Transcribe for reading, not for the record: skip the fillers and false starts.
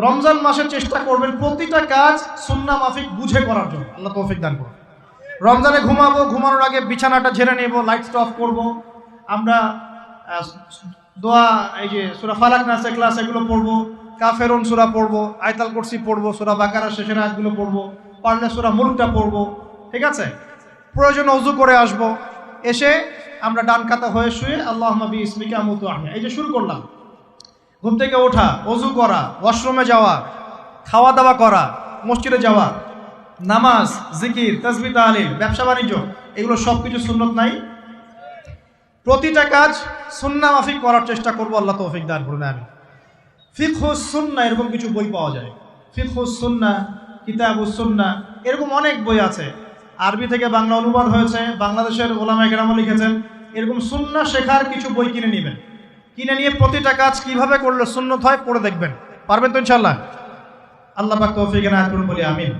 রমজান মাসে চেষ্টা করবেন প্রতিটা কাজ সুন্নাহ মাফিক বুঝে করার জন্য। আল্লাহ তৌফিক দান করুন। রমজানে ঘুমাবো, ঘুমানোর আগে বিছানাটা ঝেড়ে নেব, লাইটটা অফ করব। আমরা দোয়া, এই যে সূরা ফালাক নাস ইখলাস এগুলো পড়বো, কাফেরুন সূরা পড়বো, আয়াতুল কুরসি পড়বো, সূরা বাকারা শেষের আয়াতগুলো পড়বো, পারলে সূরা মুলকটা পড়বো। ঠিক আছে? প্রয়োজনে ওযু করে আসব, এসে আমরা ডান কাতা হয়ে শুয়ে আল্লাহুম্মা বিইসমিকা আমুতু ওয়া আহইয়া, এই যে শুরু করলাম। ঘুম থেকে ওঠা, ওযু করা, ওয়াশরুমে যাওয়া, খাওয়া দাওয়া করা, মসজিদে যাওয়া, নামাজ, জিকির, তাসবিহ, তাহলিল, ব্যবসা বাণিজ্য, এগুলো সব কিছু সুন্নত নাই? প্রতিটা কাজ সুন্নাহ মাফিক করার চেষ্টা করব। আল্লাহ তৌফিক দান করুন। আমি ফিকহুস সুন্নাহ এরকম কিছু বই পাওয়া যায়, ফিকহুস সুন্নাহ, কিতাবুস সুন্নাহ, এরকম অনেক বই আছে। আরবি থেকে বাংলা অনুবাদ হয়েছে, বাংলাদেশের উলামায়ে কেরাম লিখেছেন। এরকম সুন্নাহ শেখার কিছু বই কিনে নেবেন, কিনে নিয়ে প্রতিটা কাজ কিভাবে করলে সুন্নত হয় পড়ে দেখবেন। পারবেন তো ইনশাআল্লাহ? আল্লাহ পাক তৌফিক এনায়েত করুন বলি আমিন।